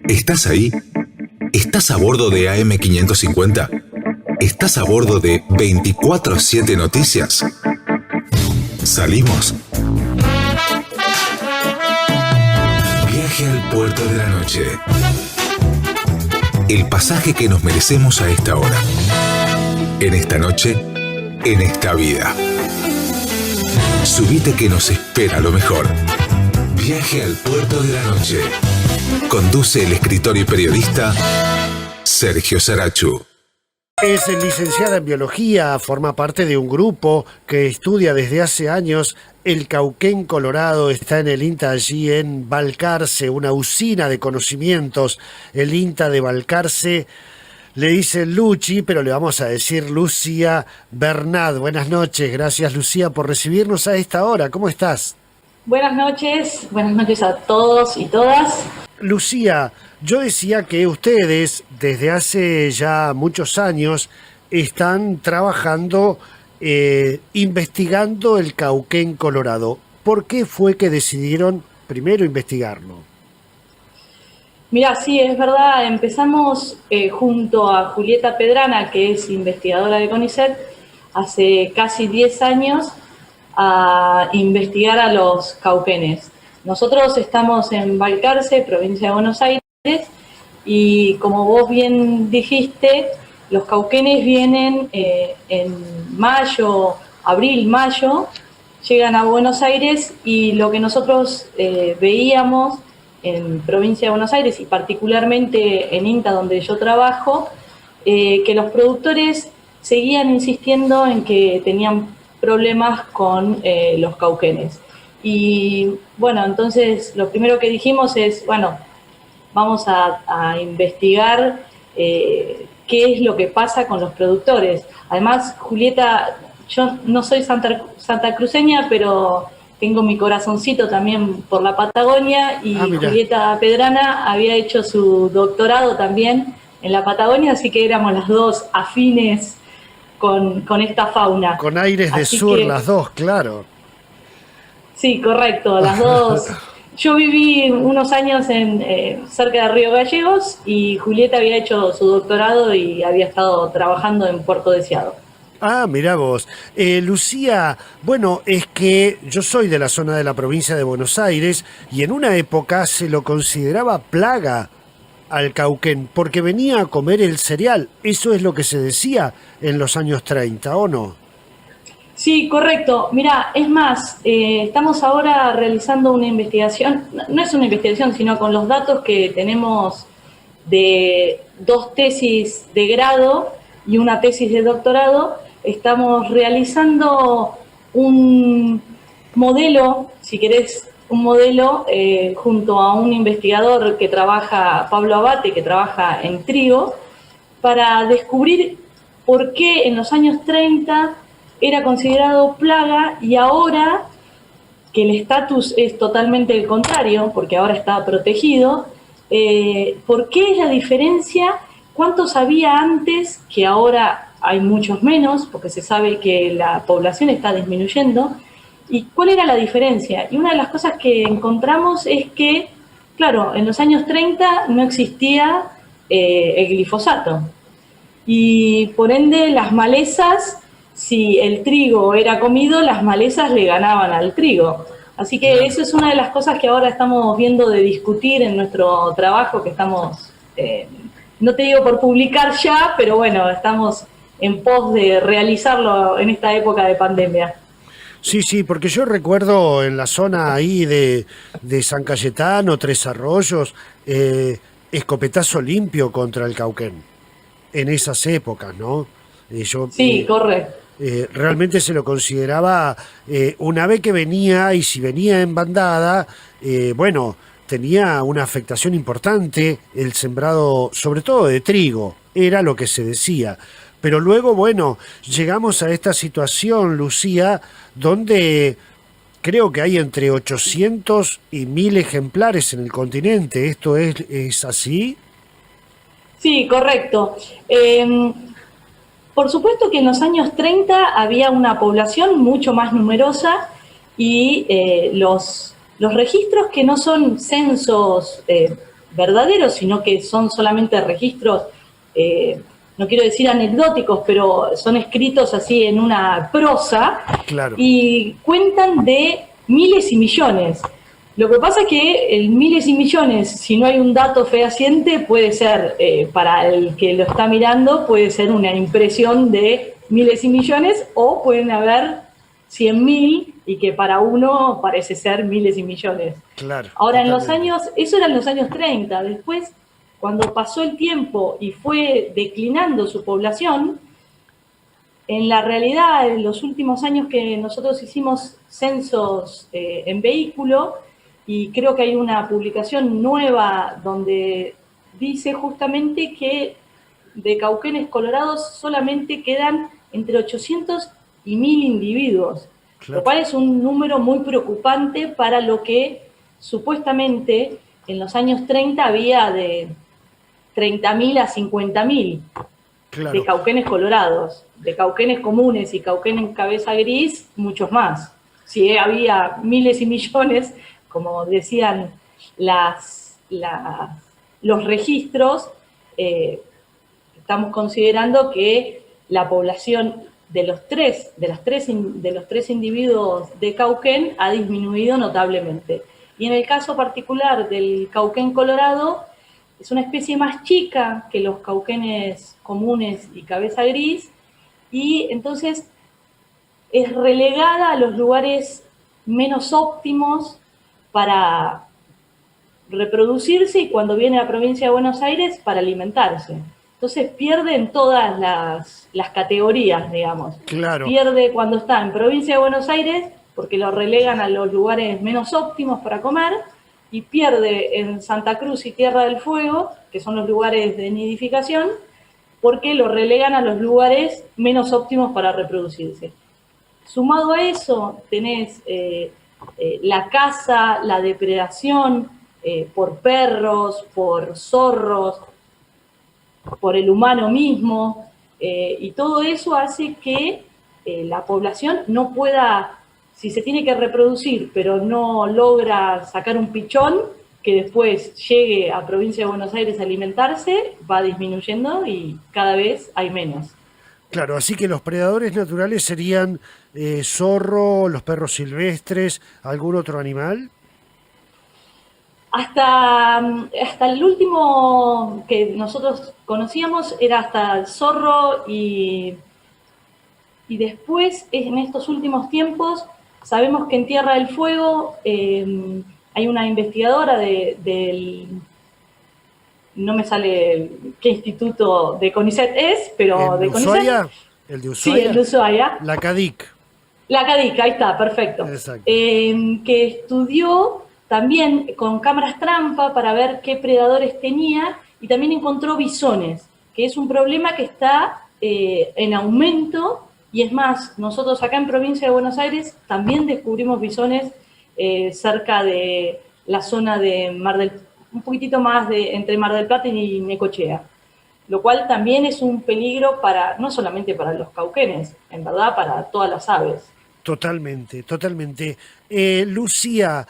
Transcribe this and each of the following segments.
¿Estás ahí? ¿Estás a bordo de AM550? ¿Estás a bordo de 24/7 Noticias? ¿Salimos? Viaje al puerto de la noche. El pasaje que nos merecemos a esta hora. En esta noche, en esta vida. Subite que nos espera lo mejor. Viaje al puerto de la noche. Conduce el escritor y periodista Sergio Sarachu. Es licenciada en biología, forma parte de un grupo que estudia desde hace años el Cauquén Colorado. Está en el INTA allí en Balcarce, una usina de conocimientos. El INTA de Balcarce le dicen Luchi, pero le vamos a decir Lucía Bernat. Buenas noches, gracias Lucía por recibirnos a esta hora. ¿Cómo estás? Buenas noches a todos y todas. Lucía, yo decía que ustedes desde hace ya muchos años están trabajando, investigando el Cauquén Colorado. ¿Por qué fue que decidieron primero investigarlo? Mira, sí, es verdad, empezamos junto a Julieta Pedrana, que es investigadora de CONICET, hace casi 10 años a investigar a los cauquenes. Nosotros estamos en Balcarce, provincia de Buenos Aires, y como vos bien dijiste, los cauquenes vienen en mayo, abril, mayo, llegan a Buenos Aires, y lo que nosotros veíamos en provincia de Buenos Aires y particularmente en INTA, donde yo trabajo, que los productores seguían insistiendo en que tenían problemas con los cauquenes. Y bueno, entonces lo primero que dijimos es, bueno, vamos a investigar qué es lo que pasa con los productores. Además, Julieta, yo no soy santacruceña, pero tengo mi corazoncito también por la Patagonia, y Julieta Pedrana había hecho su doctorado también en la Patagonia, así que éramos las dos afines con esta fauna. Con aires de así sur, que, las dos, claro. Sí, correcto, las dos. Yo viví unos años cerca de Río Gallegos, y Julieta había hecho su doctorado y había estado trabajando en Puerto Deseado. Ah, mirá vos. Lucía, bueno, es que yo soy de la zona de la provincia de Buenos Aires y en una época se lo consideraba plaga al cauquén porque venía a comer el cereal. Eso es lo que se decía en los años 30, ¿o no? Sí, correcto. Mira, es más, estamos ahora realizando una investigación, no es una investigación, sino con los datos que tenemos de 2 tesis de grado y una tesis de doctorado. Estamos realizando un modelo, si querés, un modelo junto a un investigador que trabaja, Pablo Abate, que trabaja en trigo, para descubrir por qué en los años 30 era considerado plaga y ahora que el estatus es totalmente el contrario, porque ahora está protegido, ¿por qué es la diferencia? ¿Cuántos había antes que ahora hay muchos menos, porque se sabe que la población está disminuyendo? ¿Y cuál era la diferencia? Y una de las cosas que encontramos es que, claro, en los años 30 no existía el glifosato. Y por ende las malezas, si el trigo era comido, las malezas le ganaban al trigo. Así que eso es una de las cosas que ahora estamos viendo de discutir en nuestro trabajo, que estamos, no te digo por publicar ya, pero bueno, estamos en pos de realizarlo en esta época de pandemia. Sí, porque yo recuerdo en la zona ahí de San Cayetano, Tres Arroyos, escopetazo limpio contra el cauquén, en esas épocas, ¿no? Sí, correcto. Realmente se lo consideraba una ave que venía, y si venía en bandada, bueno, tenía una afectación importante el sembrado, sobre todo de trigo, era lo que se decía. Pero luego, bueno, llegamos a esta situación, Lucía, donde creo que hay entre 800 y 1000 ejemplares en el continente. ¿Esto es así? Sí, correcto. Por supuesto que en los años 30 había una población mucho más numerosa y los registros que no son censos verdaderos, sino que son solamente registros, no quiero decir anecdóticos, pero son escritos así en una prosa, Claro. y cuentan de miles y millones. Lo que pasa es que el miles y millones, si no hay un dato fehaciente, puede ser, para el que lo está mirando, puede ser una impresión de miles y millones, o pueden haber 100.000 y que para uno parece ser miles y millones. Claro. Ahora, Totalmente. eso era en los años 30. Después, cuando pasó el tiempo y fue declinando su población, en la realidad, en los últimos años que nosotros hicimos censos en vehículo, y creo que hay una publicación nueva donde dice justamente que de cauquenes colorados solamente quedan entre 800 y 1000 individuos, Claro. lo cual es un número muy preocupante para lo que supuestamente en los años 30 había de 30.000 a 50.000 de Claro. cauquenes colorados, de cauquenes comunes y cauquenes cabeza gris, muchos más. Si había miles y millones, como decían los registros, estamos considerando que la población de los tres individuos de cauquén ha disminuido notablemente. Y en el caso particular del cauquén colorado, es una especie más chica que los cauquenes comunes y cabeza gris, y entonces es relegada a los lugares menos óptimos para reproducirse, y cuando viene a la provincia de Buenos Aires, para alimentarse. Entonces pierden todas las categorías, digamos. Claro. Pierde cuando está en provincia de Buenos Aires, porque lo relegan a los lugares menos óptimos para comer, y pierde en Santa Cruz y Tierra del Fuego, que son los lugares de nidificación, porque lo relegan a los lugares menos óptimos para reproducirse. Sumado a eso, tenés la caza, la depredación por perros, por zorros, por el humano mismo, y todo eso hace que la población no pueda, si se tiene que reproducir, pero no logra sacar un pichón que después llegue a provincia de Buenos Aires a alimentarse, va disminuyendo y cada vez hay menos. Claro, así que los predadores naturales serían zorro, los perros silvestres, algún otro animal. Hasta el último que nosotros conocíamos era hasta el zorro, y después, en estos últimos tiempos, sabemos que en Tierra del Fuego hay una investigadora del, no me sale qué instituto de CONICET es, pero ¿El de de CONICET. Ushuaia? ¿El de Sí, Ushuaia? el de Ushuaia. La CADIC. La CADIC, ahí está, perfecto. Exacto. Que estudió también con cámaras trampa para ver qué predadores tenía, y también encontró bisones, que es un problema que está en aumento, y es más, nosotros acá en provincia de Buenos Aires también descubrimos bisones cerca de la zona de un poquitito más entre Mar del Plata y Necochea, lo cual también es un peligro no solamente para los cauquenes, en verdad para todas las aves. Totalmente, totalmente. Lucía,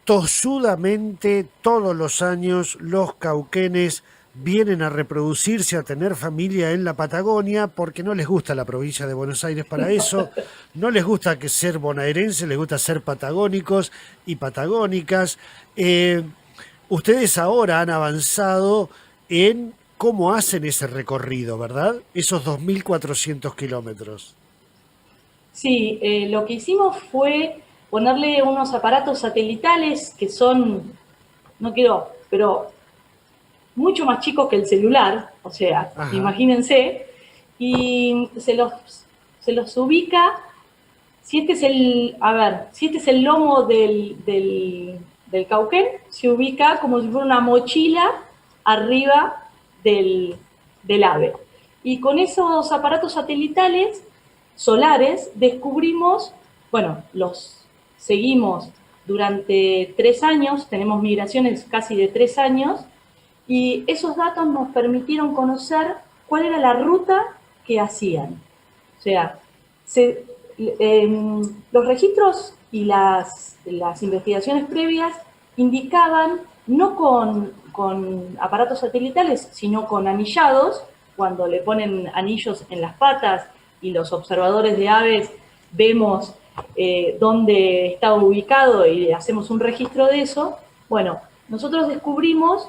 tosudamente todos los años los cauquenes vienen a reproducirse, a tener familia en la Patagonia, porque no les gusta la provincia de Buenos Aires para eso, no les gusta que ser bonaerenses, les gusta ser patagónicos y patagónicas. Ustedes ahora han avanzado en cómo hacen ese recorrido, ¿verdad? Esos 2.400 kilómetros. Sí, lo que hicimos fue ponerle unos aparatos satelitales que son, no quiero, pero mucho más chicos que el celular, o sea, Ajá. imagínense, y se los ubica. Si este es el lomo del cauquén, se ubica como si fuera una mochila arriba del ave. Y con esos aparatos satelitales solares descubrimos, bueno, los seguimos durante 3 años, tenemos migraciones casi de 3 años, y esos datos nos permitieron conocer cuál era la ruta que hacían. O sea, los registros y las investigaciones previas indicaban, no con con aparatos satelitales, sino con anillados, cuando le ponen anillos en las patas y los observadores de aves vemos dónde está ubicado y hacemos un registro de eso. Bueno, nosotros descubrimos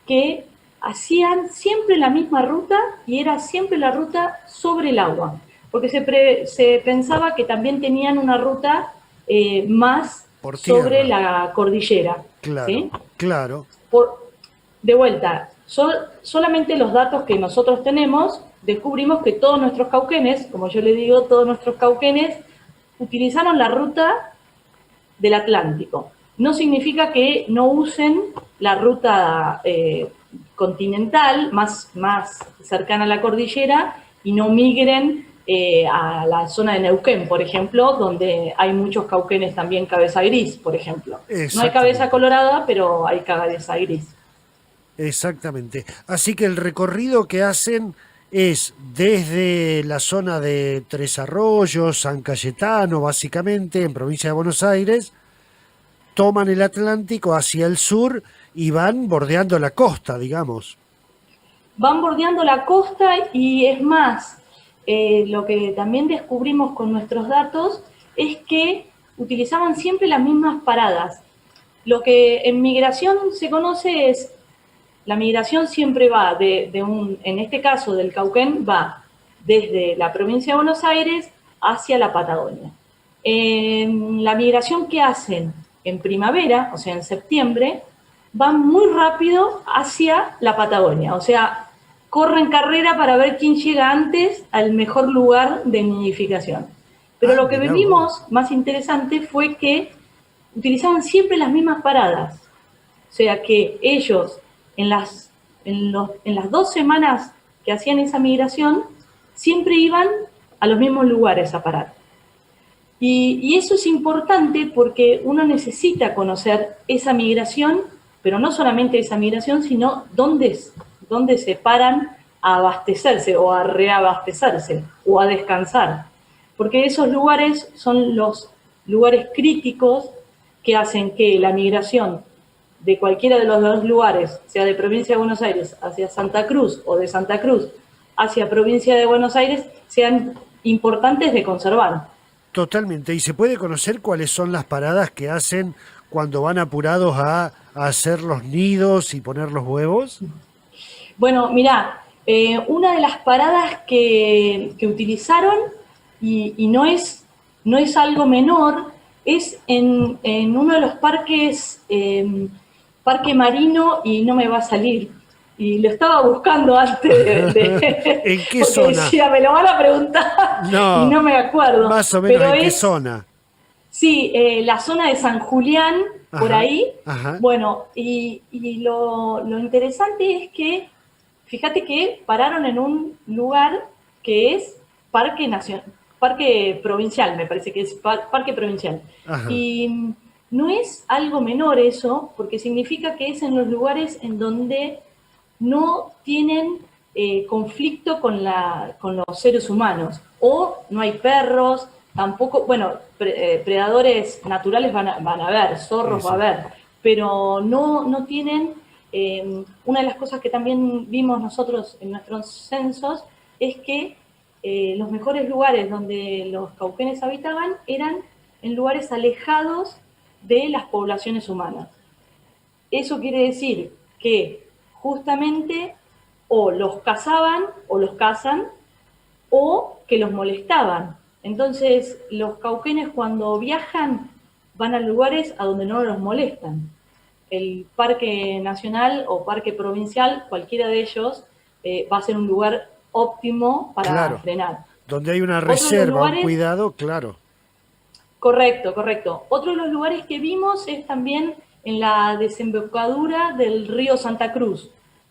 que hacían siempre la misma ruta y era siempre la ruta sobre el agua, porque se pensaba que también tenían una ruta más sobre la cordillera. Claro, ¿sí? claro. De vuelta, solamente los datos que nosotros tenemos, descubrimos que todos nuestros cauquenes, como yo le digo, todos nuestros cauquenes utilizaron la ruta del Atlántico. No significa que no usen la ruta continental, más cercana a la cordillera, y no migren a la zona de Neuquén, por ejemplo, donde hay muchos cauquenes también cabeza gris, por ejemplo. No hay cabeza colorada, pero hay cabeza gris. Exactamente. Así que el recorrido que hacen es desde la zona de Tres Arroyos, San Cayetano, básicamente, en provincia de Buenos Aires, toman el Atlántico hacia el sur y van bordeando la costa, digamos. Van bordeando la costa y es más, lo que también descubrimos con nuestros datos es que utilizaban siempre las mismas paradas. Lo que en migración se conoce es, la migración siempre va en este caso del Cauquén, va desde la provincia de Buenos Aires hacia la Patagonia. En la migración que hacen en primavera, o sea, en septiembre, van muy rápido hacia la Patagonia, o sea, corren carrera para ver quién llega antes al mejor lugar de nidificación. Pero lo que vimos más interesante fue que utilizaban siempre las mismas paradas, o sea que ellos en las 2 semanas que hacían esa migración, siempre iban a los mismos lugares a parar. Y eso es importante porque uno necesita conocer esa migración, pero no solamente esa migración, sino dónde se paran a abastecerse o a reabastecerse o a descansar. Porque esos lugares son los lugares críticos que hacen que la migración de cualquiera de los dos lugares, sea de provincia de Buenos Aires hacia Santa Cruz o de Santa Cruz hacia provincia de Buenos Aires, sean importantes de conservar. Totalmente. ¿Y se puede conocer cuáles son las paradas que hacen cuando van apurados a hacer los nidos y poner los huevos? Bueno, mirá, una de las paradas que utilizaron, y no es algo menor, es en uno de los parques, Parque Marino, y no me va a salir. Y lo estaba buscando antes de ¿En qué porque zona? decía, me lo van a preguntar No, y no me acuerdo. Más o menos pero en qué zona. Sí, la zona de San Julián, por Ajá, ahí. ajá. Bueno, y lo interesante es que, fíjate que pararon en un lugar que es Parque Provincial, me parece que es Parque Provincial. Ajá. Y no es algo menor eso, porque significa que es en los lugares en donde no tienen conflicto con los seres humanos, o no hay perros, tampoco, bueno, predadores naturales van a haber, zorros va a haber, pero no tienen, una de las cosas que también vimos nosotros en nuestros censos es que los mejores lugares donde los cauquenes habitaban eran en lugares alejados de las poblaciones humanas. Eso quiere decir que justamente o los cazaban o los cazan o que los molestaban. Entonces, los cauquenes cuando viajan van a lugares a donde no los molestan. El Parque Nacional o Parque Provincial, cualquiera de ellos, va a ser un lugar óptimo para frenar. Donde hay una reserva, un cuidado, claro. Correcto. Otro de los lugares que vimos es también en la desembocadura del río Santa Cruz.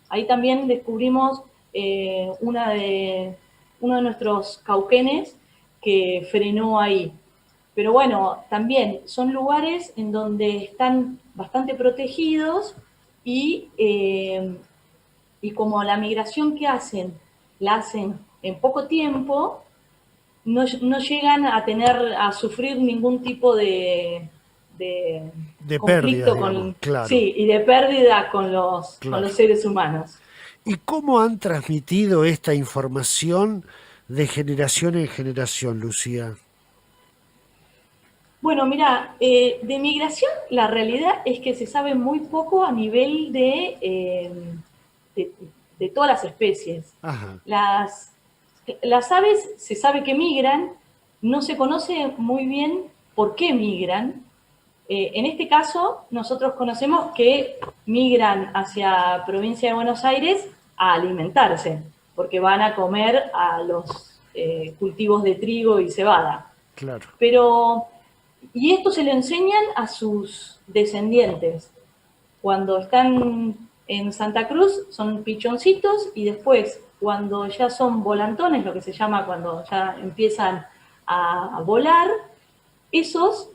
Ahí también descubrimos uno de nuestros cauquenes que frenó ahí. Pero bueno, también son lugares en donde están bastante protegidos y como la migración que hacen, la hacen en poco tiempo, no llegan a sufrir ningún tipo de De pérdida, conflicto digamos, claro. sí, y de pérdida con con Claro. los seres humanos. ¿Y cómo han transmitido esta información de generación en generación, Lucía? Bueno, mira, de migración la realidad es que se sabe muy poco a nivel de, de todas las especies. Ajá, Las, las aves se sabe que migran, no se conoce muy bien por qué migran. En este caso, nosotros conocemos que migran hacia provincia de Buenos Aires a alimentarse, porque van a comer a los cultivos de trigo y cebada. claro. Pero, y esto se lo enseñan a sus descendientes. Cuando están en Santa Cruz son pichoncitos y después cuando ya son volantones, lo que se llama cuando ya empiezan a volar, esos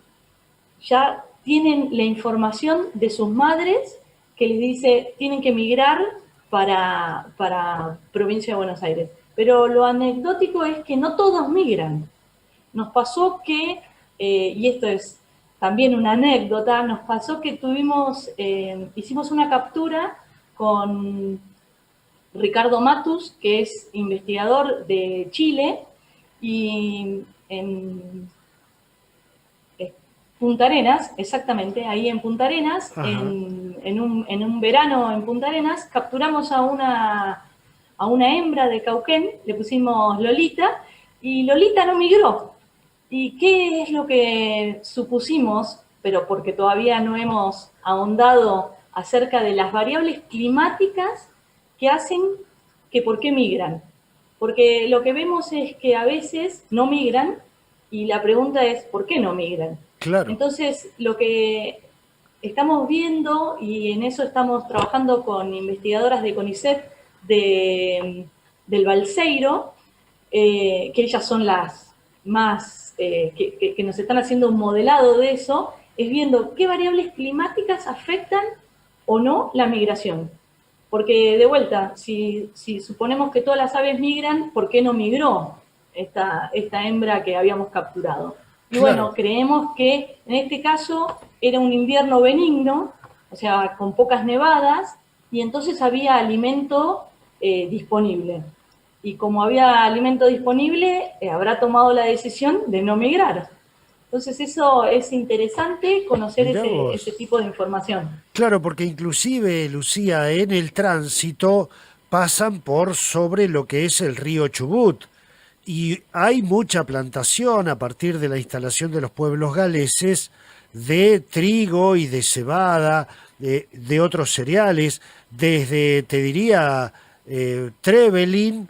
ya tienen la información de sus madres que les dice tienen que migrar para provincia de Buenos Aires. Pero lo anecdótico es que no todos migran. Nos pasó que, y esto es también una anécdota, nos pasó que hicimos una captura con Ricardo Matus, que es investigador de Chile, y en Punta Arenas, exactamente, ahí en Punta Arenas, Ajá. en un verano en Punta Arenas, capturamos a una hembra de Cauquén, le pusimos Lolita, y Lolita no migró. ¿Y qué es lo que supusimos, pero porque todavía no hemos ahondado acerca de las variables climáticas que hacen que por qué migran? Porque lo que vemos es que a veces no migran y la pregunta es ¿por qué no migran? Claro. Entonces, lo que estamos viendo, y en eso estamos trabajando con investigadoras de CONICET del Balseiro, que ellas son las más, que nos están haciendo un modelado de eso, es viendo qué variables climáticas afectan o no la migración. Porque de vuelta, si suponemos que todas las aves migran, ¿por qué no migró esta hembra que habíamos capturado? Y Claro. bueno, creemos que en este caso era un invierno benigno, o sea, con pocas nevadas, y entonces había alimento disponible. Y como había alimento disponible, habrá tomado la decisión de no migrar. Entonces eso es interesante conocer Mirá ese vos. tipo de información. Claro, porque inclusive, Lucía, en el tránsito pasan por sobre lo que es el río Chubut. Y hay mucha plantación a partir de la instalación de los pueblos galeses de trigo y de cebada, de otros cereales, desde, te diría, Trevelin,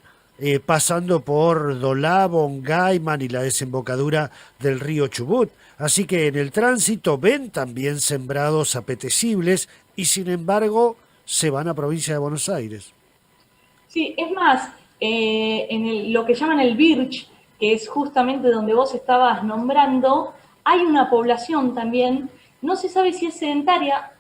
pasando por Dolabon, Gaiman y la desembocadura del río Chubut. Así que en el tránsito ven también sembrados apetecibles y sin embargo se van a provincia de Buenos Aires. Sí, es más, lo que llaman el Birch, que es justamente donde vos estabas nombrando, hay una población también, no se sabe si es sedentaria,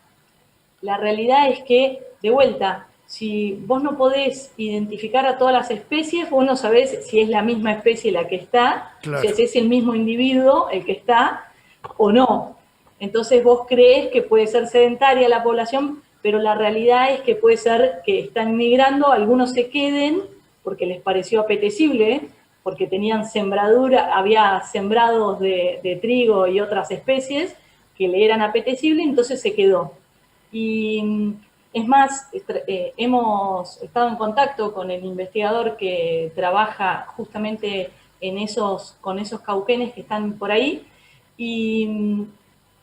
la realidad es que, de vuelta, si vos no podés identificar a todas las especies, vos no sabés si es la misma especie la que está, o sea, Claro, si es el mismo individuo el que está o no. Entonces vos crees que puede ser sedentaria la población, pero la realidad es que puede ser que están migrando, algunos se queden porque les pareció apetecible, porque tenían sembradura, había sembrados de trigo y otras especies que le eran apetecibles, entonces se quedó. Y es más, hemos estado en contacto con el investigador que trabaja justamente con esos cauquenes que están por ahí, y,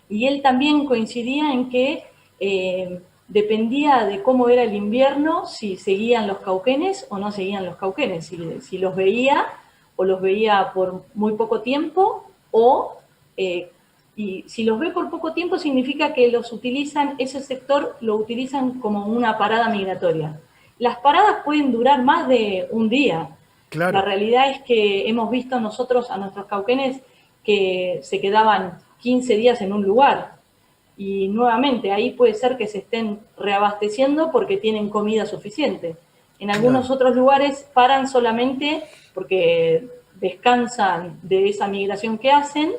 y él también coincidía en que dependía de cómo era el invierno, si seguían los cauquenes o no seguían los cauquenes, si los veía o los veía por muy poco tiempo o y si los ve por poco tiempo significa que ese sector lo utilizan como una parada migratoria. Las paradas pueden durar más de un día. La claro. realidad es que hemos visto nosotros a nuestros cauquenes que se quedaban 15 días en un lugar. Y nuevamente, ahí puede ser que se estén reabasteciendo porque tienen comida suficiente. En algunos Claro. otros lugares paran solamente porque descansan de esa migración que hacen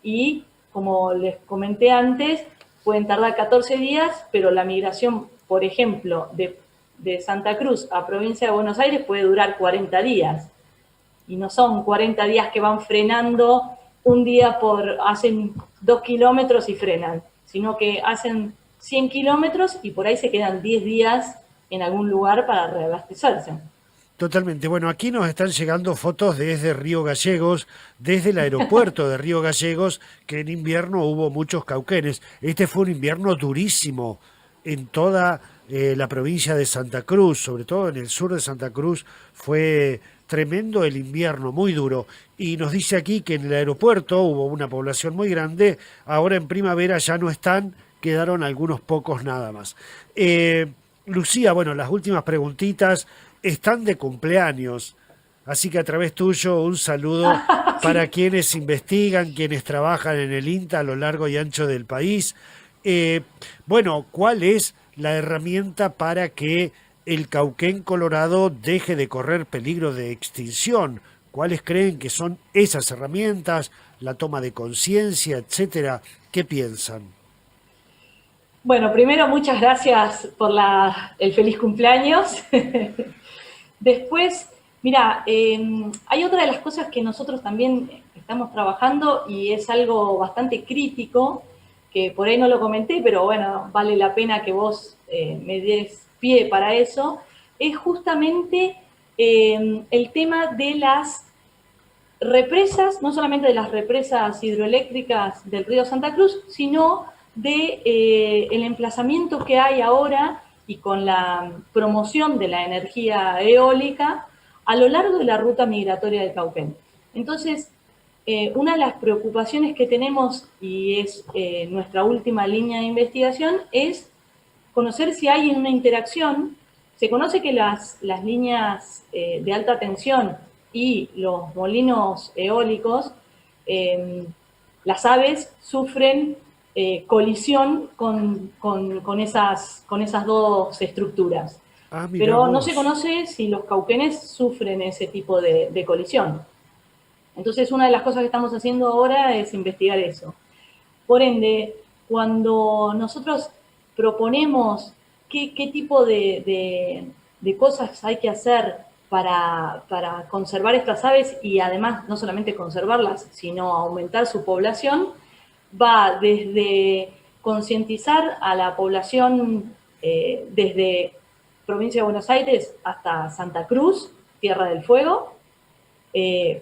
y como les comenté antes, pueden tardar 14 días, pero la migración, por ejemplo, de Santa Cruz a Provincia de Buenos Aires puede durar 40 días. Y no son 40 días que van frenando un día hacen 2 kilómetros y frenan, sino que hacen 100 kilómetros y por ahí se quedan 10 días en algún lugar para reabastecerse. Totalmente. Bueno, aquí nos están llegando fotos desde Río Gallegos, desde el aeropuerto de Río Gallegos, que en invierno hubo muchos cauquenes. Este fue un invierno durísimo en toda la provincia de Santa Cruz, sobre todo en el sur de Santa Cruz, fue tremendo el invierno, muy duro. Y nos dice aquí que en el aeropuerto hubo una población muy grande, ahora en primavera ya no están, quedaron algunos pocos nada más. Lucía, bueno, las últimas preguntitas están de cumpleaños, así que a través tuyo un saludo para quienes investigan, quienes trabajan en el INTA a lo largo y ancho del país. Bueno, ¿cuál es la herramienta para que el cauquén colorado deje de correr peligro de extinción? ¿Cuáles creen que son esas herramientas? La toma de conciencia, etcétera. ¿Qué piensan? Bueno, primero muchas gracias por el feliz cumpleaños. Después, mira, hay otra de las cosas que nosotros también estamos trabajando y es algo bastante crítico, que por ahí no lo comenté, pero bueno, vale la pena que vos me des pie para eso, es justamente el tema de las represas, no solamente de las represas hidroeléctricas del río Santa Cruz, sino de el emplazamiento que hay ahora y con la promoción de la energía eólica a lo largo de la ruta migratoria del Cauquén. Entonces, una de las preocupaciones que tenemos, y es nuestra última línea de investigación, es conocer si hay una interacción. Se conoce que las líneas de alta tensión y los molinos eólicos, las aves sufren colisión con esas dos estructuras. Pero no se conoce si los cauquenes sufren ese tipo de colisión. Entonces, una de las cosas que estamos haciendo ahora es investigar eso. Por ende, cuando nosotros proponemos qué tipo de cosas hay que hacer para conservar estas aves y además no solamente conservarlas, sino aumentar su población, va desde concientizar a la población desde Provincia de Buenos Aires hasta Santa Cruz, Tierra del Fuego,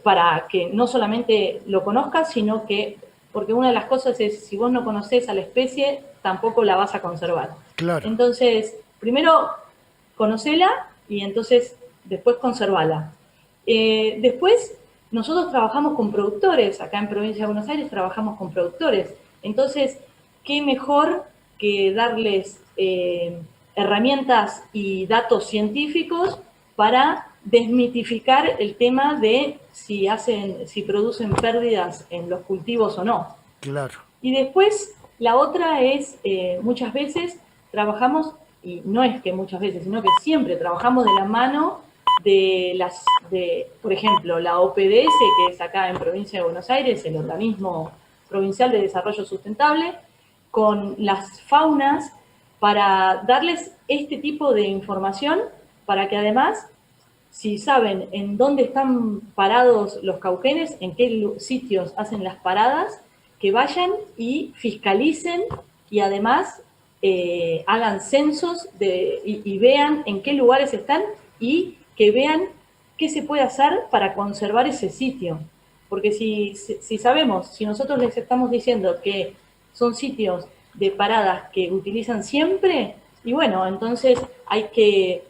para que no solamente lo conozcas, sino que, porque una de las cosas es, si vos no conocés a la especie, tampoco la vas a conservar. Claro. Entonces, primero conocela y entonces después conservala. Después, nosotros trabajamos con productores, acá en Provincia de Buenos Aires trabajamos con productores. Entonces, ¿qué mejor que darles herramientas y datos científicos para desmitificar el tema de si producen pérdidas en los cultivos o no? Claro. Y después, la otra es, muchas veces trabajamos, y no es que muchas veces, sino que siempre trabajamos de la mano por ejemplo, la OPDS, que es acá en Provincia de Buenos Aires, el Organismo Provincial de Desarrollo Sustentable, con las faunas, para darles este tipo de información, para que además, si saben en dónde están parados los cauquenes, en qué sitios hacen las paradas, que vayan y fiscalicen y además hagan censos y vean en qué lugares están y que vean qué se puede hacer para conservar ese sitio. Porque si sabemos, si nosotros les estamos diciendo que son sitios de paradas que utilizan siempre, y bueno, entonces hay que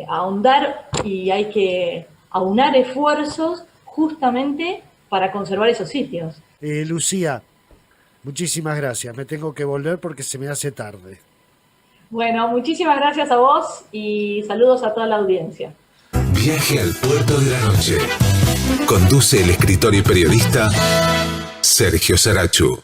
ahondar y hay que aunar esfuerzos justamente para conservar esos sitios. Lucía, muchísimas gracias. Me tengo que volver porque se me hace tarde. Bueno, muchísimas gracias a vos y saludos a toda la audiencia. Viaje al puerto de la noche. Conduce el escritor y periodista Sergio Sarachu.